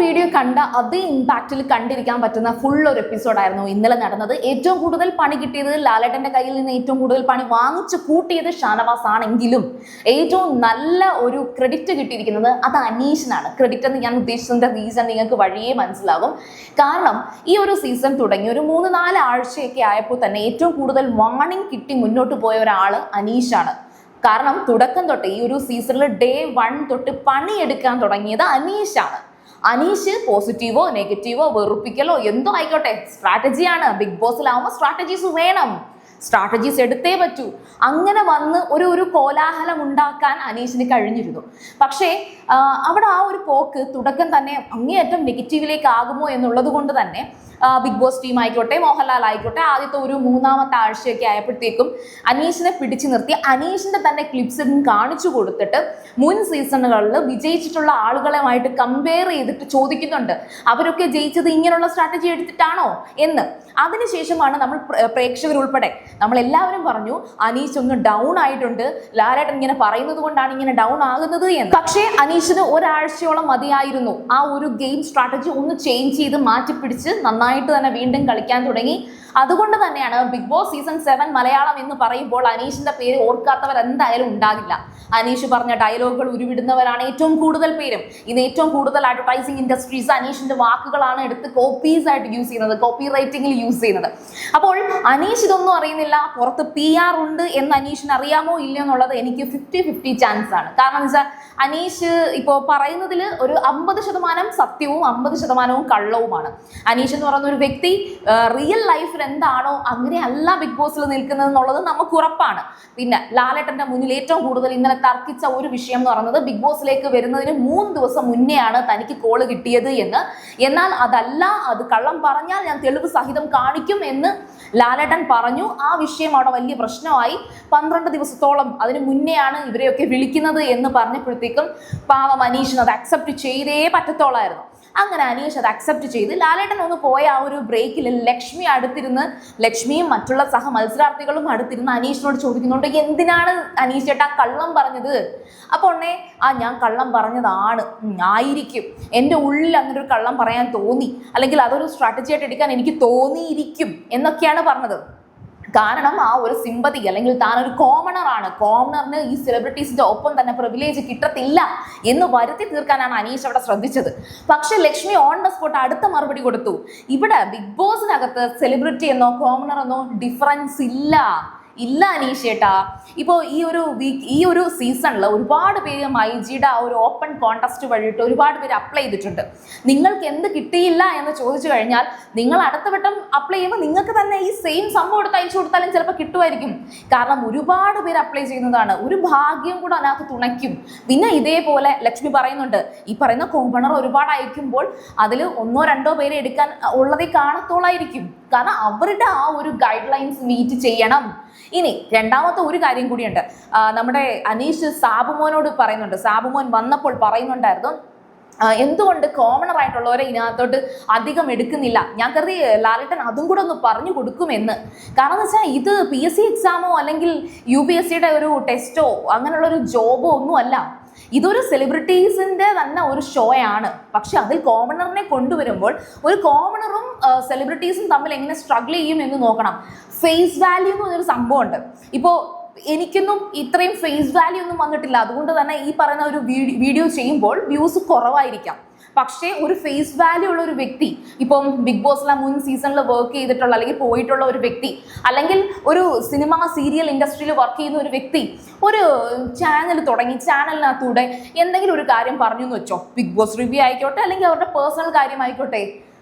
Video കണ്ട അതേ ഇമ്പാക്റ്റിൽ കണ്ടിരിക്കാൻ പറ്റുന്ന ഫുൾ ഒരു എപ്പിസോഡായിരുന്നു ഇന്നലെ നടന്നത്. ഏറ്റവും കൂടുതൽ പണി കിട്ടിയത് ലാലേട്ടന്റെ കയ്യിൽ നിന്ന് ഏറ്റവും കൂടുതൽ പണി വാങ്ങിച്ചു കൂട്ടിയത് ഷാനവാസ് ആണെങ്കിലും ഏറ്റവും നല്ല ഒരു ക്രെഡിറ്റ് കിട്ടിയിരിക്കുന്നത് അത് അനീഷിനാണ്. ക്രെഡിറ്റ് എന്ന് ഞാൻ ഉദ്ദേശിച്ചതിന്റെ റീസൺ നിങ്ങൾക്ക് വഴിയേ മനസ്സിലാകും. കാരണം ഈ ഒരു സീസൺ തുടങ്ങി ഒരു 3-4 ആഴ്ചയൊക്കെ ആയപ്പോൾ തന്നെ ഏറ്റവും കൂടുതൽ വാർണിംഗ് കിട്ടി മുന്നോട്ട് പോയ ഒരാള് അനീഷാണ്. കാരണം തുടക്കം തൊട്ട് ഈ ഒരു സീസണിൽ ഡേ 1 തൊട്ട് പണിയെടുക്കാൻ തുടങ്ങിയത് അനീഷാണ്. അനീഷ് പോസിറ്റീവോ നെഗറ്റീവോ വെറുപ്പിക്കലോ എന്തോ ആയിക്കോട്ടെ, സ്ട്രാറ്റജിയാണ്. ബിഗ് ബോസിലാവുമ്പോൾ സ്ട്രാറ്റജീസ് വേണം, സ്ട്രാറ്റജീസ് എടുത്തേ പറ്റൂ. അങ്ങനെ വന്ന് ഒരു കോലാഹലം ഉണ്ടാക്കാൻ അനീഷിന് കഴിഞ്ഞിരുന്നു. പക്ഷേ അവിടെ ആ ഒരു പോക്ക് തുടക്കം തന്നെ അങ്ങേയറ്റം നെഗറ്റീവിലേക്ക് ആകുമോ എന്നുള്ളത് കൊണ്ട് തന്നെ ബിഗ് ബോസ് ടീം ആയിക്കോട്ടെ, മോഹൻലാൽ ആയിക്കോട്ടെ, ആദ്യത്തെ ഒരു 3-ാമത്തെ ആഴ്ചയൊക്കെ ആയപ്പോഴത്തേക്കും അനീഷിനെ പിടിച്ചു നിർത്തി അനീഷിന്റെ തന്നെ ക്ലിപ്സ് കാണിച്ചു കൊടുത്തിട്ട് മുൻ സീസണുകളിൽ വിജയിച്ചിട്ടുള്ള ആളുകളുമായിട്ട് കമ്പയർ ചെയ്തിട്ട് ചോദിക്കുന്നുണ്ട്, അവരൊക്കെ ജയിച്ചത് ഇങ്ങനെയുള്ള സ്ട്രാറ്റജി എടുത്തിട്ടാണോ എന്ന്. അതിനുശേഷമാണ് നമ്മൾ പ്രേക്ഷകർ ഉൾപ്പെടെ നമ്മൾ എല്ലാവരും പറഞ്ഞു അനീഷ് ഒന്ന് ഡൗൺ ആയിട്ടുണ്ട്, ലാലേട്ടൻ ഇങ്ങനെ പറയുന്നത് കൊണ്ടാണ് ഇങ്ങനെ ഡൗൺ ആകുന്നത് എന്ന്. പക്ഷേ അനീഷിന് ഒരാഴ്ചയോളം മതിയായിരുന്നു ആ ഒരു ഗെയിം സ്ട്രാറ്റജി ഒന്ന് ചേഞ്ച് ചെയ്ത് മാറ്റിപ്പിടിച്ച് നന്നായിട്ട് തന്നെ വീണ്ടും കളിക്കാൻ തുടങ്ങി. അതുകൊണ്ട് തന്നെയാണ് ബിഗ് ബോസ് സീസൺ 7 മലയാളം എന്ന് പറയുമ്പോൾ അനീഷിന്റെ പേര് ഓർക്കാത്തവർ എന്തായാലും ഉണ്ടാകില്ല. അനീഷ് പറഞ്ഞ ഡയലോഗുകൾ ഉരുവിടുന്നവരാണ് ഏറ്റവും കൂടുതൽ പേരും. ഇന്ന് ഏറ്റവും കൂടുതൽ അഡ്വർടൈസിംഗ് ഇൻഡസ്ട്രീസ് അനീഷിന്റെ വാക്കുകളാണ് എടുത്ത് കോപ്പീസ് ആയിട്ട് യൂസ് ചെയ്യുന്നത്, കോപ്പി റൈറ്റിംഗിൽ യൂസ് ചെയ്യുന്നത്. അപ്പോൾ അനീഷ് ഇതൊന്നും അറിയുന്നില്ല, പുറത്ത് PR ഉണ്ട് എന്ന് അനീഷിന് അറിയാമോ ഇല്ലയോ എന്നുള്ളത് എനിക്ക് 50-50 ചാൻസ് ആണ്. കാരണം എന്ന് വെച്ചാൽ അനീഷ് ഇപ്പോൾ പറയുന്നതിൽ ഒരു 50% സത്യവും 50% കള്ളവുമാണ്. അനീഷ് എന്ന് പറയുന്ന ഒരു വ്യക്തി റിയൽ ലൈഫിൽ എന്താണോ അങ്ങനെയല്ല ബിഗ് ബോസിൽ നിൽക്കുന്നത് എന്നുള്ളത് നമുക്ക് ഉറപ്പാണ്. പിന്നെ ലാലേട്ടന്റെ മുന്നിൽ ഏറ്റവും കൂടുതൽ ഇന്നലെ തർക്കിച്ച ഒരു വിഷയം എന്ന് പറയുന്നത് ബിഗ് ബോസിലേക്ക് വരുന്നതിന് 3 ദിവസം മുന്നെയാണ് തനിക്ക് കോള് കിട്ടിയത് എന്ന്. എന്നാൽ അതല്ല, അത് കള്ളം പറഞ്ഞാൽ ഞാൻ തെളിവ് സഹിതം കാണിക്കും എന്ന് ലാലേട്ടൻ പറഞ്ഞു. ആ വിഷയം അവിടെ വലിയ പ്രശ്നമായി. 12 ദിവസത്തോളം അതിന് മുന്നെയാണ് ഇവരെയൊക്കെ വിളിക്കുന്നത് എന്ന് പറഞ്ഞപ്പോഴത്തേക്കും പാവം അനീഷിന് അത് അക്സെപ്റ്റ് ചെയ്തേ പറ്റത്തോളായിരുന്നു. അങ്ങനെ അനീഷ് അത് അക്സെപ്റ്റ് ചെയ്ത് ലാലേട്ടൻ ഒന്ന് പോയ ആ ഒരു ബ്രേക്കിൽ ലക്ഷ്മിയും മറ്റുള്ള സഹ മത്സരാർത്ഥികളും അടുത്തിരുന്ന് അനീഷിനോട് ചോദിക്കുന്നുണ്ട്, എന്തിനാണ് അനീഷ് ചേട്ടാ കള്ളം പറഞ്ഞത്? അപ്പോൾ ഞാൻ കള്ളം പറഞ്ഞതാണ്, ആയിരിക്കും, എൻ്റെ ഉള്ളിൽ അങ്ങനെ ഒരു കള്ളം പറയാൻ തോന്നി, അല്ലെങ്കിൽ അതൊരു സ്ട്രാറ്റജി ആയിട്ട് എടുക്കാൻ എനിക്ക് തോന്നിയിരിക്കും എന്നൊക്കെയാണ് പറഞ്ഞത്. കാരണം ആ ഒരു സിമ്പതി, അല്ലെങ്കിൽ താൻ ഒരു കോമണറാണ്, കോമണറിന് ഈ സെലിബ്രിറ്റീസിന്റെ ഒപ്പം തന്നെ പ്രിവിലേജ് കിട്ടത്തില്ല എന്ന് വരുത്തി തീർക്കാനാണ് അനീഷ് അവിടെ ശ്രദ്ധിച്ചത്. പക്ഷെ ലക്ഷ്മി ഓൺ ദ സ്പോട്ട് അടുത്ത മറുപടി കൊടുത്തു, ഇവിടെ ബിഗ് ബോസിനകത്ത് സെലിബ്രിറ്റി എന്നോ കോമണർ എന്നോ ഡിഫറൻസ് ഇല്ല അനീഷ് ചേട്ടാ. ഇപ്പോൾ ഈ ഒരു സീസണിൽ ഒരുപാട് പേര് മൈജിയുടെ ആ ഒരു ഓപ്പൺ കോൺടെസ്റ്റ് വഴിയിട്ട് ഒരുപാട് പേര് അപ്ലൈ ചെയ്തിട്ടുണ്ട്. നിങ്ങൾക്ക് എന്ത് കിട്ടിയില്ല എന്ന് ചോദിച്ചു കഴിഞ്ഞാൽ നിങ്ങൾ അടുത്ത വട്ടം അപ്ലൈ ചെയ്യുമ്പോൾ നിങ്ങൾക്ക് തന്നെ ഈ സെയിം സംഭവം എടുത്ത് അയച്ചു കൊടുത്താലും ചിലപ്പോൾ കിട്ടുമായിരിക്കും. കാരണം ഒരുപാട് പേര് അപ്ലൈ ചെയ്യുന്നതാണ്, ഒരു ഭാഗ്യം കൂടെ അതിനകത്ത് തുണയ്ക്കും. പിന്നെ ഇതേപോലെ ലക്ഷ്മി പറയുന്നുണ്ട്, ഈ പറയുന്ന കോമ്പണർ ഒരുപാട് അയക്കുമ്പോൾ അതിൽ 1-2 പേരെ എടുക്കാൻ ഉള്ളതേ കാണത്തോളായിരിക്കും. കാരണം അവരുടെ ആ ഒരു ഗൈഡ് ലൈൻസ് മീറ്റ് ചെയ്യണം. ഇനി രണ്ടാമത്തെ ഒരു കാര്യം കൂടിയുണ്ട്. നമ്മുടെ അനീഷ് സാബുമോനോട് പറയുന്നുണ്ട്, സാബുമോൻ വന്നപ്പോൾ പറയുന്നുണ്ടായിരുന്നു എന്തുകൊണ്ട് കോമണർ ആയിട്ടുള്ളവരെ ഇതിനകത്തോട്ട് അധികം എടുക്കുന്നില്ല. ഞാൻ കരുതി ലാലേട്ടൻ അതും കൂടെ ഒന്ന് പറഞ്ഞു കൊടുക്കുമെന്ന്. കാരണം എന്ന് വെച്ചാൽ ഇത് PSC എക്സാമോ അല്ലെങ്കിൽ UPSCയുടെ ഒരു ടെസ്റ്റോ അങ്ങനെയുള്ളൊരു ജോബോ ഒന്നും അല്ല. ഇതൊരു സെലിബ്രിറ്റീസിന്റെ തന്നെ ഒരു ഷോ ആണ്. പക്ഷെ അതിൽ കോമണറിനെ കൊണ്ടുവരുമ്പോൾ ഒരു കോമണറും സെലിബ്രിറ്റീസും തമ്മിൽ എങ്ങനെ സ്ട്രഗിൾ ചെയ്യും എന്ന് നോക്കണം. ഫേസ് വാല്യൂ എന്ന് പറഞ്ഞൊരു സംഭവമുണ്ട്. ഇപ്പോൾ എനിക്കൊന്നും ഇത്രയും ഫേസ് വാല്യൂ ഒന്നും വന്നിട്ടില്ല, അതുകൊണ്ട് തന്നെ ഈ പറയുന്ന ഒരു വീഡിയോ ചെയ്യുമ്പോൾ വ്യൂസ് കുറവായിരിക്കാം. പക്ഷേ ഒരു ഫേസ് വാല്യൂ ഉള്ള ഒരു വ്യക്തി, ഇപ്പം ബിഗ് ബോസിലെ മുൻ സീസണിൽ വർക്ക് ചെയ്തിട്ടുള്ള അല്ലെങ്കിൽ പോയിട്ടുള്ള ഒരു വ്യക്തി, അല്ലെങ്കിൽ ഒരു സിനിമ സീരിയൽ ഇൻഡസ്ട്രിയിൽ വർക്ക് ചെയ്യുന്ന ഒരു വ്യക്തി ഒരു ചാനൽ തുടങ്ങി ചാനലിനകത്തൂടെ എന്തെങ്കിലും ഒരു കാര്യം പറഞ്ഞു എന്ന് വെച്ചോ, ബിഗ് ബോസ് റിവ്യൂ ആയിക്കോട്ടെ അല്ലെങ്കിൽ അവരുടെ പേഴ്സണൽ കാര്യമായിക്കോട്ടെ,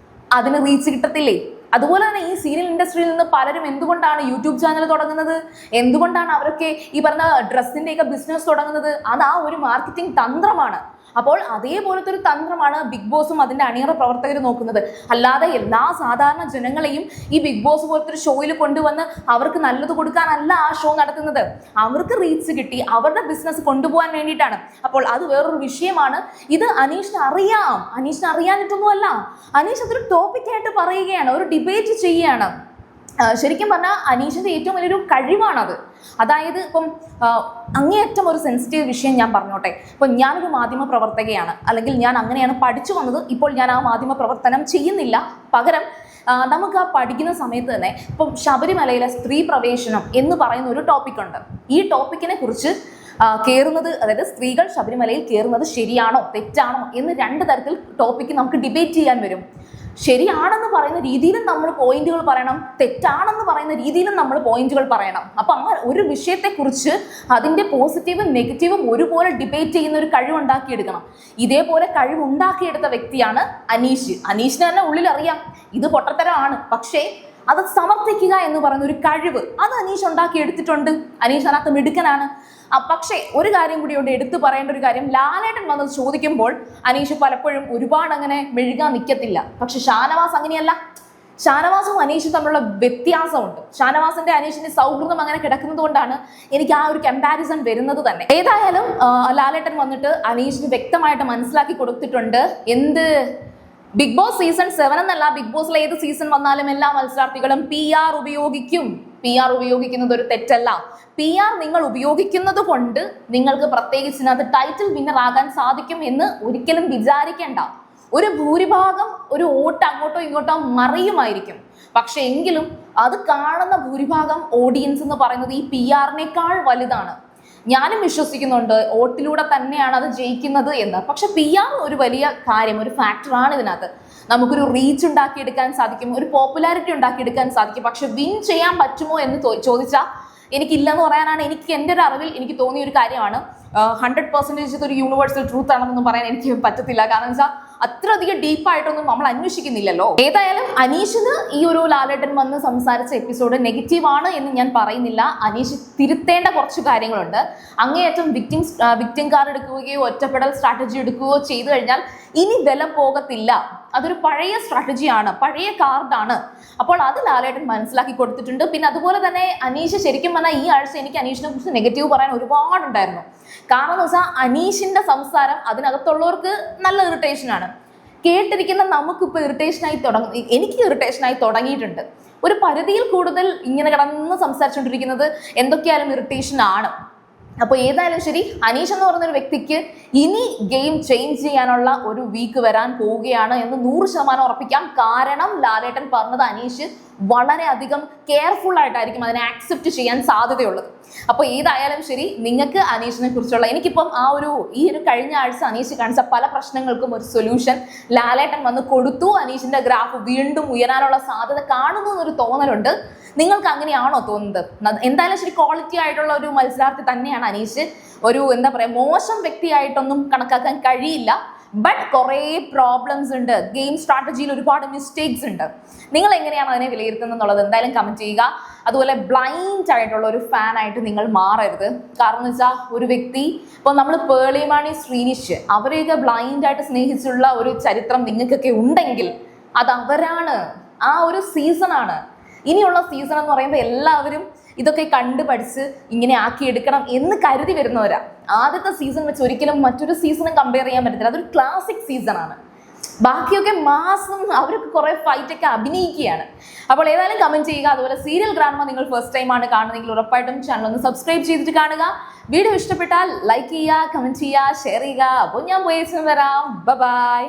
അതിന് റീച്ച് കിട്ടത്തില്ലേ? അതുപോലെ തന്നെ ഈ സീരിയൽ ഇൻഡസ്ട്രിയിൽ നിന്ന് പലരും എന്തുകൊണ്ടാണ് യൂട്യൂബ് ചാനൽ തുടങ്ങുന്നത്, എന്തുകൊണ്ടാണ് അവരൊക്കെ ഈ പറഞ്ഞ ഡ്രസ്സിൻ്റെയൊക്കെ ബിസിനസ് തുടങ്ങുന്നത്? അത് ആ ഒരു മാർക്കറ്റിംഗ് തന്ത്രമാണ്. അപ്പോൾ അതേപോലത്തെ ഒരു തന്ത്രമാണ് ബിഗ് ബോസും അതിൻ്റെ അണിയറ പ്രവർത്തകർ നോക്കുന്നത്. അല്ലാതെ എല്ലാ സാധാരണ ജനങ്ങളെയും ഈ ബിഗ് ബോസ് പോലത്തെ ഒരു ഷോയിൽ കൊണ്ടുവന്ന് അവർക്ക് നല്ലത് കൊടുക്കാനല്ല ആ ഷോ നടത്തുന്നത്. അവർക്ക് റീച്ച് കിട്ടി അവരുടെ ബിസിനസ് കൊണ്ടുപോകാൻ വേണ്ടിയിട്ടാണ്. അപ്പോൾ അത് വേറൊരു വിഷയമാണ്. ഇത് അനീഷിന് അറിയാനിട്ടൊന്നുമല്ല. അനീഷ് അതൊരു ടോപ്പിക്കായിട്ട് പറയുകയാണ്, ഒരു ഡിബേറ്റ് ചെയ്യുകയാണ്. ശരിക്കും പറഞ്ഞാൽ അനീഷിന്റെ ഏറ്റവും വലിയൊരു കഴിവാണത്. അതായത് ഇപ്പം അങ്ങേയറ്റം ഒരു സെൻസിറ്റീവ് വിഷയം ഞാൻ പറഞ്ഞോട്ടെ. ഇപ്പം ഞാനൊരു മാധ്യമ പ്രവർത്തകയാണ്, അല്ലെങ്കിൽ ഞാൻ അങ്ങനെയാണ് പഠിച്ചു വന്നത്. ഇപ്പോൾ ഞാൻ ആ മാധ്യമ പ്രവർത്തനം ചെയ്യുന്നില്ല. പകരം നമുക്ക് ആ പഠിക്കുന്ന സമയത്ത് തന്നെ ഇപ്പം ശബരിമലയിലെ സ്ത്രീ പ്രവേശനം എന്ന് പറയുന്ന ഒരു ടോപ്പിക്കുണ്ട്. ഈ ടോപ്പിക്കിനെ കുറിച്ച് കയറുന്നത്, അതായത് സ്ത്രീകൾ ശബരിമലയിൽ കയറുന്നത് ശരിയാണോ തെറ്റാണോ എന്ന് 2 തരത്തിൽ ടോപ്പിക്ക് നമുക്ക് ഡിബേറ്റ് ചെയ്യാൻ വരും. ശരിയാണെന്ന് പറയുന്ന രീതിയിലും നമ്മൾ പോയിന്റുകൾ പറയണം, തെറ്റാണെന്ന് പറയുന്ന രീതിയിലും നമ്മൾ പോയിന്റുകൾ പറയണം. അപ്പൊ ആ ഒരു വിഷയത്തെക്കുറിച്ച് അതിന്റെ പോസിറ്റീവും നെഗറ്റീവും ഒരുപോലെ ഡിബേറ്റ് ചെയ്യുന്ന ഒരു കഴിവ് ഉണ്ടാക്കിയെടുക്കണം. ഇതേപോലെ കഴിവ് ഉണ്ടാക്കിയെടുത്ത വ്യക്തിയാണ് അനീഷ്. അനീഷിന് തന്നെ ഉള്ളിൽ അറിയാം ഇത് പൊട്ടത്തരമാണ്, പക്ഷേ അത് സമർത്ഥിക്കുക എന്ന് പറയുന്ന ഒരു കഴിവ് അത് അനീഷ് ഉണ്ടാക്കി എടുത്തിട്ടുണ്ട്. അനീഷ് അതിനകത്ത് മിടുക്കനാണ്. പക്ഷേ ഒരു കാര്യം കൂടി ഉണ്ട്, എടുത്തു പറയേണ്ട ഒരു കാര്യം, ലാലേട്ടൻ വന്നത് ചോദിക്കുമ്പോൾ അനീഷ് പലപ്പോഴും ഒരുപാട് അങ്ങനെ മെഴുകാൻ നിൽക്കത്തില്ല. പക്ഷെ ഷാനവാസ് അങ്ങനെയല്ല. ഷാനവാസും അനീഷും തമ്മിലുള്ള വ്യത്യാസമുണ്ട്. ഷാനവാസിന്റെ അനീഷിന്റെ സൗഹൃദം അങ്ങനെ കിടക്കുന്നത് കൊണ്ടാണ് എനിക്ക് ആ ഒരു കമ്പാരിസൺ വരുന്നത് തന്നെ. ഏതായാലും ലാലേട്ടൻ വന്നിട്ട് അനീഷിന് വ്യക്തമായിട്ട് മനസ്സിലാക്കി കൊടുത്തിട്ടുണ്ട്. എന്ത് ബിഗ് ബോസ് സീസൺ 7 എന്നല്ല, ബിഗ് ബോസിൽ ഏത് സീസൺ വന്നാലും എല്ലാ മത്സരാർത്ഥികളും PR ഉപയോഗിക്കും. PR ഉപയോഗിക്കുന്നത് ഒരു തെറ്റല്ല. PR നിങ്ങൾ ഉപയോഗിക്കുന്നത് കൊണ്ട് നിങ്ങൾക്ക് പ്രത്യേകിച്ച് ഇതിനകത്ത് ടൈറ്റിൽ വിന്നർ ആകാൻ സാധിക്കും എന്ന് ഒരിക്കലും വിചാരിക്കേണ്ട. ഒരു ഭൂരിഭാഗം ഒരു വോട്ട് അങ്ങോട്ടോ ഇങ്ങോട്ടോ മറിയുമായിരിക്കും. പക്ഷെ എങ്കിലും അത് കാണുന്ന ഭൂരിഭാഗം ഓഡിയൻസ് എന്ന് പറയുന്നത് ഈ PR-നേക്കാൾ വലുതാണ്. ഞാനും വിശ്വസിക്കുന്നുണ്ട് വോട്ടിലൂടെ തന്നെയാണ് അത് ജയിക്കുന്നത് എന്ന്. പക്ഷെ PR ഒരു വലിയ കാര്യം, ഒരു ഫാക്ടറാണ് ഇതിനകത്ത്. നമുക്കൊരു റീച്ച് ഉണ്ടാക്കിയെടുക്കാൻ സാധിക്കും, ഒരു പോപ്പുലാരിറ്റി ഉണ്ടാക്കിയെടുക്കാൻ സാധിക്കും. പക്ഷെ വിൻ ചെയ്യാൻ പറ്റുമോ എന്ന് ചോദിച്ചാൽ എനിക്കില്ലെന്ന് പറയാനാണ് എനിക്ക് എൻ്റെ ഒരു അറിവിൽ എനിക്ക് തോന്നിയ ഒരു കാര്യമാണ്. 100% ഇതൊരു യൂണിവേഴ്സൽ ട്രൂത്ത് ആണെന്നൊന്നും പറയാൻ എനിക്ക് പറ്റത്തില്ല. കാരണം വെച്ചാൽ അത്രയധികം ഡീപ്പായിട്ടൊന്നും നമ്മൾ അന്വേഷിക്കുന്നില്ലല്ലോ. ഏതായാലും അനീഷിന് ഈ ഒരു ലാലേട്ടൻ വന്ന് സംസാരിച്ച എപ്പിസോഡ് നെഗറ്റീവ് ആണ് എന്ന് ഞാൻ പറയുന്നില്ല. അനീഷ് തിരുത്തേണ്ട കുറച്ച് കാര്യങ്ങളുണ്ട്. അങ്ങേയറ്റം വിക്ടിം കാർഡ് എടുക്കുകയോ ഒറ്റപ്പെടൽ സ്ട്രാറ്റജി എടുക്കുകയോ ചെയ്തു കഴിഞ്ഞാൽ ഇനി വില പോകത്തില്ല. അതൊരു പഴയ സ്ട്രാറ്റജിയാണ്, പഴയ കാർഡാണ്. അപ്പോൾ അത് ലാലേട്ടൻ മനസ്സിലാക്കി കൊടുത്തിട്ടുണ്ട്. പിന്നെ അതുപോലെ തന്നെ അനീഷ് ശരിക്കും പറഞ്ഞാൽ ഈ ആഴ്ച എനിക്ക് അനീഷിനെ കുറിച്ച് നെഗറ്റീവ് പറയാൻ ഒരുപാടുണ്ടായിരുന്നു. കാരണം എന്ന് വെച്ചാൽ അനീഷിന്റെ സംസാരം അതിനകത്തുള്ളവർക്ക് നല്ല ഇറിറ്റേഷനാണ്. കേട്ടിരിക്കുന്ന നമുക്കിപ്പോൾ എനിക്ക് ഇറിറ്റേഷനായി തുടങ്ങിയിട്ടുണ്ട്. ഒരു പരിധിയിൽ കൂടുതൽ ഇങ്ങനെ കിടന്ന് സംസാരിച്ചുകൊണ്ടിരിക്കുന്നത് എന്തൊക്കെയായാലും ഇറിറ്റേഷൻ ആണ്. അപ്പോൾ ഏതായാലും ശരി, അനീഷ് എന്ന് പറയുന്ന ഒരു വ്യക്തിക്ക് ഇനി ഗെയിം ചേഞ്ച് ചെയ്യാനുള്ള ഒരു വീക്ക് വരാൻ പോവുകയാണ് എന്ന് 100% ഉറപ്പിക്കാം. കാരണം ലാലേട്ടൻ പറഞ്ഞത് അനീഷ് വളരെയധികം കെയർഫുൾ ആയിട്ടായിരിക്കും അതിനെ ആക്സെപ്റ്റ് ചെയ്യാൻ സാധ്യതയുള്ളത്. അപ്പോൾ ഏതായാലും ശരി, നിങ്ങൾക്ക് അനീഷിനെ കുറിച്ചുള്ള എനിക്കിപ്പം ഈ ഒരു കഴിഞ്ഞ ആഴ്ച അനീഷ് കാണിച്ച പല പ്രശ്നങ്ങൾക്കും ഒരു സൊല്യൂഷൻ ലാലേട്ടൻ വന്ന് കൊടുത്തു. അനീഷിന്റെ ഗ്രാഫ് വീണ്ടും ഉയരാനുള്ള സാധ്യത കാണുന്നു എന്നൊരു തോന്നലുണ്ട്. നിങ്ങൾക്ക് അങ്ങനെയാണോ തോന്നുന്നത്? എന്തായാലും ശരി, ക്വാളിറ്റി ആയിട്ടുള്ള ഒരു മത്സരാർത്ഥി തന്നെയാണ് അനീഷ്. ഒരു എന്താ പറയുക, മോശം വ്യക്തിയായിട്ടൊന്നും കണക്കാക്കാൻ കഴിയില്ല. ബട്ട് കുറേ പ്രോബ്ലംസ് ഉണ്ട്, ഗെയിം സ്ട്രാറ്റജിയിൽ ഒരുപാട് മിസ്റ്റേക്സ് ഉണ്ട്. നിങ്ങൾ എങ്ങനെയാണ് അതിനെ വിലയിരുത്തുന്നത് എന്നുള്ളത് എന്തായാലും കമന്റ് ചെയ്യുക. അതുപോലെ ബ്ലൈൻഡ് ആയിട്ടുള്ള ഒരു ഫാനായിട്ട് നിങ്ങൾ മാറരുത്. കാരണം എന്ന് വെച്ചാൽ ഒരു വ്യക്തി, ഇപ്പോൾ നമ്മൾ പേളിമാണി, ശ്രീനിഷ്, അവരെയൊക്കെ ബ്ലൈൻഡായിട്ട് സ്നേഹിച്ചുള്ള ഒരു ചരിത്രം നിങ്ങൾക്കൊക്കെ ഉണ്ടെങ്കിൽ അത് അവരാണ്, ആ ഒരു സീസണാണ്. ഇനിയുള്ള സീസൺ എന്ന് പറയുമ്പോൾ എല്ലാവരും ഇതൊക്കെ കണ്ടു പഠിച്ച് ഇങ്ങനെ ആക്കിയെടുക്കണം എന്ന് കരുതി വരുന്നവരാ. ആദ്യത്തെ സീസൺ വെച്ച് ഒരിക്കലും മറ്റൊരു സീസണും കമ്പയർ ചെയ്യാൻ പറ്റത്തില്ല. അതൊരു ക്ലാസിക് സീസണാണ്. ബാക്കിയൊക്കെ മാസം അവർക്ക് കുറെ ഫൈറ്റ് ഒക്കെ അഭിനയിക്കുകയാണ്. അപ്പോൾ ഏതായാലും കമന്റ് ചെയ്യുക. അതുപോലെ സീരിയൽ ഗ്രാൻഡ്മ നിങ്ങൾ ഫസ്റ്റ് ടൈം ആണ് കാണുന്നതെങ്കിൽ ഉറപ്പായിട്ടും ചാനൽ ഒന്ന് സബ്സ്ക്രൈബ് ചെയ്തിട്ട് കാണുക. വീഡിയോ ഇഷ്ടപ്പെട്ടാൽ ലൈക്ക് ചെയ്യുക, കമന്റ് ചെയ്യുക, ഷെയർ ചെയ്യുക. അപ്പോൾ ഞാൻ പോയി വരാം. ബൈ.